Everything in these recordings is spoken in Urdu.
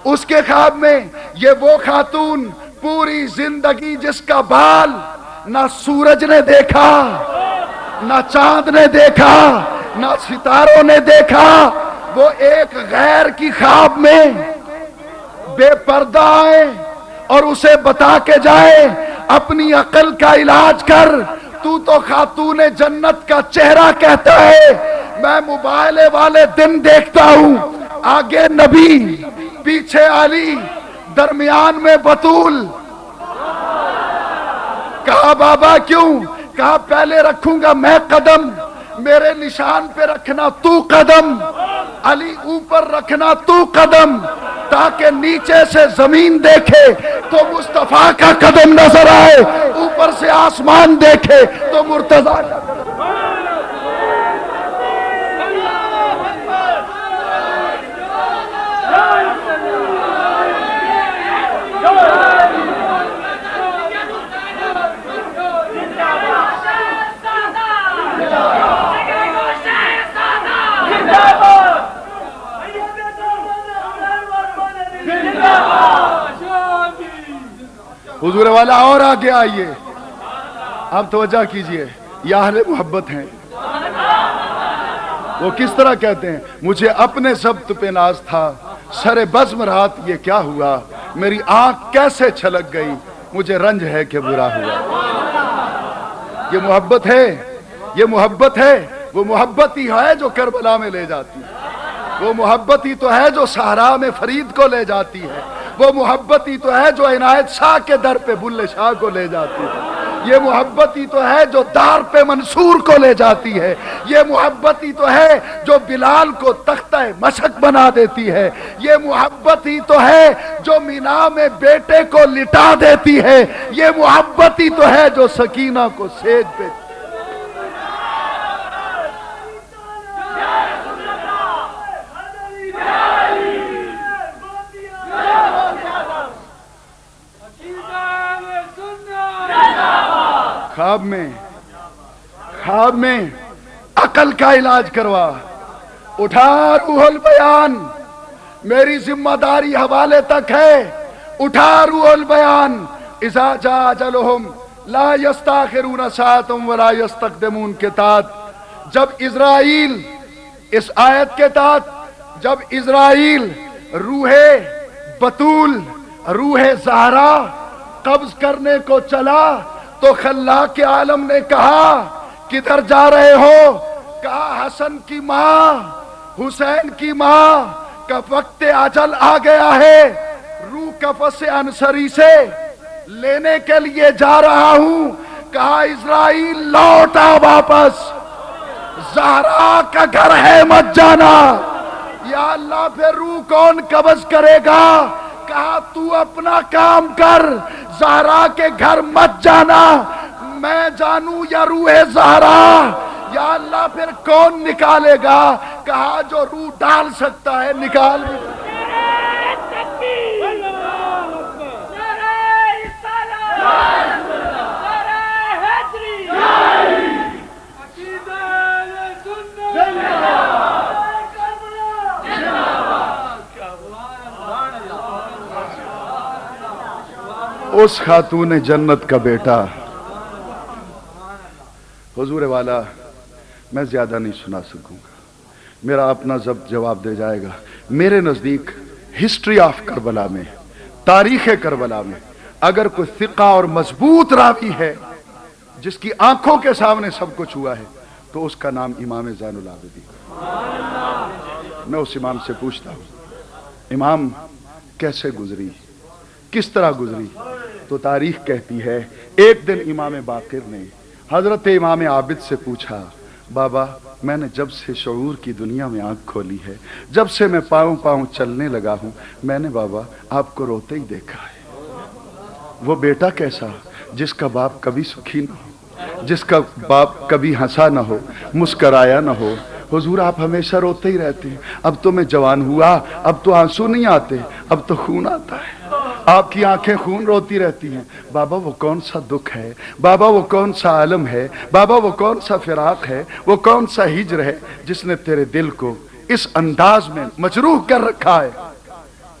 اس کے خواب میں یہ وہ خاتون پوری زندگی جس کا بال نہ سورج نے دیکھا، نہ چاند نے دیکھا، نہ ستاروں نے دیکھا، وہ ایک غیر کی خواب میں بے پردہ آئے اور اسے بتا کے جائے اپنی عقل کا علاج کر، تو خاتون جنت کا چہرہ کہتا ہے، میں موبائل والے دن دیکھتا ہوں آگے نبی پیچھے علی درمیان میں بطول۔ کہا بابا کیوں؟ کہا پہلے رکھوں گا میں قدم، میرے نشان پہ رکھنا تو قدم، علی اوپر رکھنا تو قدم، تاکہ نیچے سے زمین دیکھے تو مصطفیٰ کا قدم نظر آئے، اوپر سے آسمان دیکھے تو مرتضیٰ کا قدم۔ حضور والا اور آگے آئیے، آپ توجہ کیجئے، یہ اہل محبت ہیں۔ وہ کس طرح کہتے ہیں، مجھے اپنے ضبط پہ ناز تھا، سر بزم رات یہ کیا ہوا، میری آنکھ کیسے چھلک گئی، مجھے رنج ہے کہ برا ہوا۔ یہ محبت ہے، یہ محبت ہے، وہ محبت ہی ہے جو کربلا میں لے جاتی ہے، وہ محبت ہی تو ہے جو صحرا میں فرید کو لے جاتی ہے، وہ محبت ہی تو ہے جو عنایت شاہ کے در پہ بلے شاہ کو لے جاتی ہے، یہ محبت ہی تو ہے جو دار پہ منصور کو لے جاتی ہے، یہ محبت ہی تو ہے جو بلال کو تختہ مشق بنا دیتی ہے، یہ محبت ہی تو ہے جو مینا میں بیٹے کو لٹا دیتی ہے، یہ محبت ہی تو ہے جو سکینہ کو سیج پہ۔ خواب میں عقل کا علاج کروا، اٹھا روح البیان، میری ذمہ داری حوالے تک ہے، اٹھا روح البیان، اذا جاء اجلہم لا یستاخرون ساعۃ ولا یستقدمون کے تحت جب اسرائیل، اس آیت کے تحت جب اسرائیل روح بطول، روح زہرا قبض کرنے کو چلا تو خلاق عالم نے کہا کدھر جا رہے ہو؟ کہا حسن کی ماں، حسین کی ماں کا وقت اجل آ گیا ہے، روح قفس انصری سے لینے کے لیے جا رہا ہوں۔ کہا اسرائیل لوٹا واپس، زہرا کا گھر ہے مت جانا۔ یا اللہ پھر روح کون قبض کرے گا؟ کہا تو اپنا کام کر، زہرا کے گھر مت جانا، میں جانوں یا روح زہرا؟ یا اللہ پھر کون نکالے گا؟ کہا جو روح ڈال سکتا ہے نکال بھی۔ اس خاتون جنت کا بیٹا، حضور والا میں زیادہ نہیں سنا سکوں گا، میرا اپنا ضبط جواب دے جائے گا۔ میرے نزدیک ہسٹری آف کربلا میں، تاریخ کربلا میں اگر کوئی ثقہ اور مضبوط راوی ہے جس کی آنکھوں کے سامنے سب کچھ ہوا ہے تو اس کا نام امام زین العابدین۔ میں اس امام سے پوچھتا ہوں امام کیسے گزری، کس طرح گزری؟ تو تاریخ کہتی ہے ایک دن امام باقر نے حضرت امام عابد سے پوچھا، بابا میں نے جب سے شعور کی دنیا میں آنکھ کھولی ہے، جب سے میں پاؤں پاؤں چلنے لگا ہوں، میں نے بابا آپ کو روتے ہی دیکھا ہے۔ وہ بیٹا کیسا جس کا باپ کبھی سکھی نہ ہو، جس کا باپ کبھی ہنسا نہ ہو، مسکرایا نہ ہو۔ حضور آپ ہمیشہ روتے ہی رہتے ہیں، اب تو میں جوان ہوا، اب تو آنسو نہیں آتے، اب تو خون آتا ہے، آپ کی آنکھیں خون روتی رہتی ہیں۔ بابا وہ کون سا دکھ ہے، بابا وہ کون سا عالم ہے، بابا وہ کون سا فراق ہے، وہ کون سا ہجر ہے جس نے تیرے دل کو اس انداز میں مجروح کر رکھا ہے؟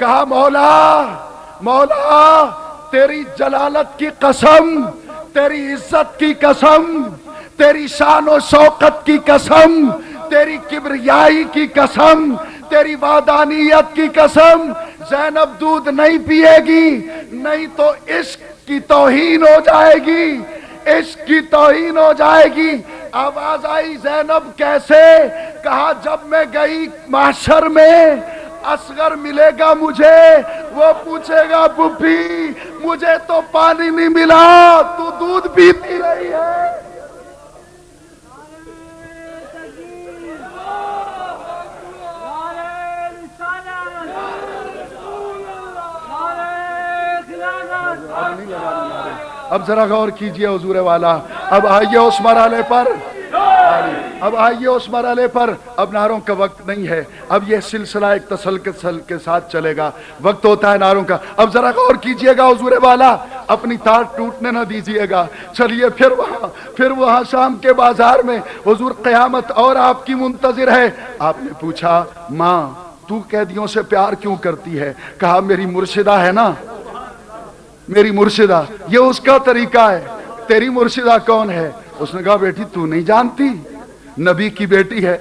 کہا مولا مولا تیری جلالت کی قسم، تیری عزت کی قسم، تیری شان و شوکت کی قسم، تیری کبریائی کی قسم، تیری وحدانیت کی قسم، زینب دودھ نہیں پیے گی، نہیں تو عشق کی توہین ہو جائے گی، عشق کی توہین ہو جائے گی۔ آواز آئی زینب کیسے؟ کہا جب میں گئی محشر میں اصغر ملے گا مجھے، وہ پوچھے گا پھوپھی مجھے تو پانی نہیں ملا، تو دودھ پیتی رہی ہے۔ اب ذرا غور کیجئے حضور والا، اب آئیے اس مرحلے پر، اب آئیے اس مرحلے پر۔ اب نعروں کا وقت نہیں ہے، اب یہ سلسلہ ایک تسلسل کے ساتھ چلے گا، وقت ہوتا ہے نعروں کا۔ اب ذرا غور کیجئے گا حضور والا، اپنی تار ٹوٹنے نہ دیجئے گا۔ چلیے پھر وہاں شام کے بازار میں حضور قیامت اور آپ کی منتظر ہے۔ آپ نے پوچھا ماں تو قیدیوں سے پیار کیوں کرتی ہے؟ کہا میری مرشدہ ہے نا، میری مرشدہ، یہ اس کا طریقہ ہے۔ تیری مرشدہ کون ہے؟ اس نے کہا بیٹی تو نہیں جانتی، نبی کی بیٹی ہے،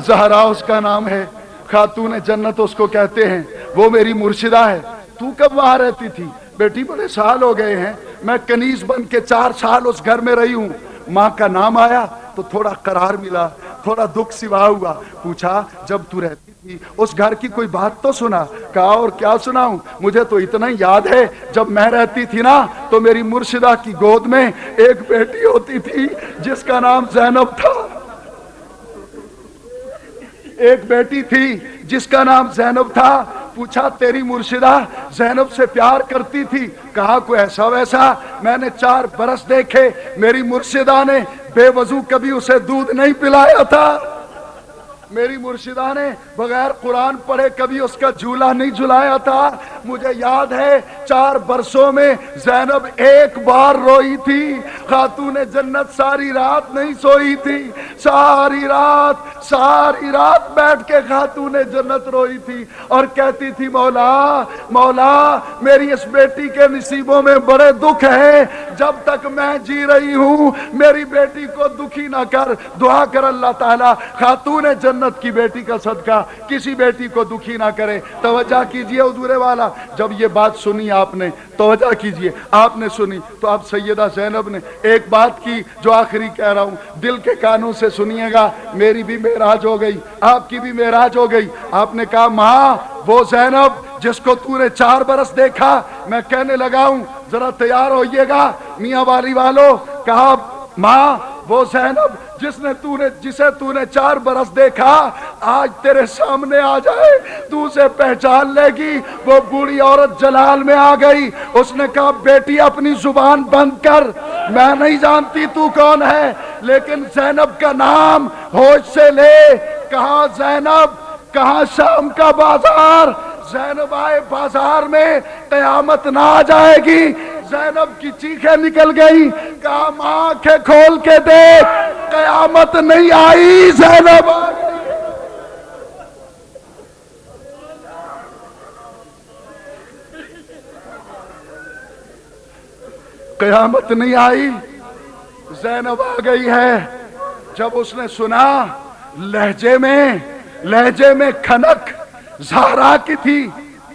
زہرا اس کا نام ہے، خاتون جنت اس کو کہتے ہیں، وہ میری مرشدہ ہے۔ تو کب وہاں رہتی تھی؟ بیٹی بڑے سال ہو گئے ہیں، میں کنیز بن کے 4 سال اس گھر میں رہی ہوں۔ ماں کا نام آیا تو تھوڑا قرار ملا، تھوڑا دکھ سوا ہوا۔ پوچھا جب تو رہتی تھی اس گھر کی کوئی بات تو سنا؟ کہا اور کیا سناؤں، مجھے تو اتنا ہی یاد ہے جب میں رہتی تھی نا تو میری مرشدہ کی گود میں ایک بیٹی ہوتی تھی جس کا نام زینب تھا، ایک بیٹی تھی جس کا نام زینب تھا۔ پوچھا تیری مرشدہ زینب سے پیار کرتی تھی؟ کہا کوئی ایسا ویسا میں نے 4 برس دیکھے، میری مرشدہ نے بے وضو کبھی اسے دودھ نہیں پلایا تھا، میری مرشدہ نے بغیر قرآن پڑھے کبھی اس کا جھولا نہیں جھلایا تھا۔ مجھے یاد ہے 4 برسوں میں زینب ایک بار روئی تھی۔ خاتون جنت ساری رات نہیں سوئی تھی، ساری رات بیٹھ کے خاتون جنت روئی تھی اور کہتی تھی مولا مولا میری اس بیٹی کے نصیبوں میں بڑے دکھ ہے، جب تک میں جی رہی ہوں میری بیٹی کو دکھی نہ کر، دعا کر اللہ تعالیٰ خاتون جنت کی بیٹی کا صدقہ کسی بیٹی کو دکھی نہ کرے۔ توجہ کیجئے حضور والا، جب یہ بات سنی آپ نے، توجہ کیجئے، آپ نے سنی تو اب سیدہ زینب نے ایک بات کی جو آخری کہہ رہا ہوں، دل کے کانوں سے سنیے گا۔ میری بھی معراج ہو گئی، آپ کی بھی معراج ہو گئی۔ آپ نے کہا ماں وہ زینب جس کو تو نے 4 برس دیکھا، میں کہنے لگا ہوں ذرا تیار ہوئیے گا میاں والی والو۔ کہا ماں وہ زینب جسے تو نے 4 برس دیکھا آج تیرے سامنے آ جائے تو اسے پہچان لے گی۔ وہ بوڑھی عورت جلال میں آ گئی، اس نے کہا بیٹی اپنی زبان بند کر، میں نہیں جانتی تو کون ہے، لیکن زینب کا نام ہوش سے لے۔ کہاں زینب، کہاں شام کا بازار؟ زینب آئے بازار میں، قیامت نہ آ جائے گی۔ زینب کی چیخیں نکل گئی، کہا ماں آنکھیں کھول کے دیکھ، قیامت نہیں آئی، زینب آ گئی۔ قیامت نہیں آئی، زینب آ گئی ہے۔ جب اس نے سنا لہجے میں کھنک زہرا کی تھی،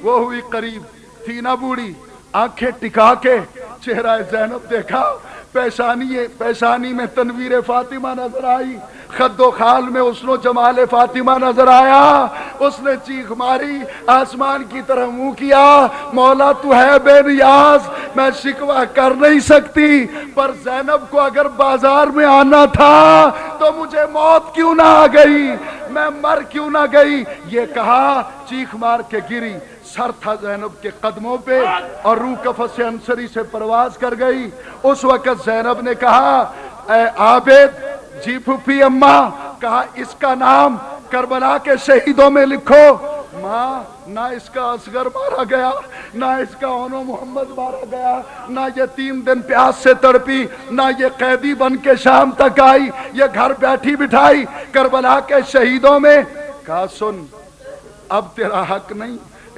وہ ہوئی قریب، تھی نہ بوڑھی، آنکھیں ٹکا کے چہرہ زینب دیکھا، پیشانی میں تنویر فاطمہ نظر آئی، خد و خال میں حسن و جمال فاطمہ نظر آیا۔ اس نے چیخ ماری، آسمان کی طرح منہ کیا، مولا تو ہے بے نیاز، میں شکوہ کر نہیں سکتی، پر زینب کو اگر بازار میں آنا تھا تو مجھے موت کیوں نہ آ گئی، میں مر کیوں نہ گئی۔ یہ کہا چیخ مار کے گری، سر تھا زینب کے قدموں پہ اور روح قفس سے انصری سے پرواز کر گئی۔ اس وقت زینب نے کہا اے عابد، جی پھوپھی اماں، کہا اس کا نام کربلا کے شہیدوں میں لکھو۔ ماں نہ اس کا اصغر مارا گیا، نہ اس کا اونو محمد مارا گیا، نہ یہ 3 دن پیاس سے تڑپی، نہ یہ قیدی بن کے شام تک آئی، یہ گھر بیٹھی بٹھائی کربلا کے شہیدوں میں۔ کہا سن اب تیرا حق نہیں،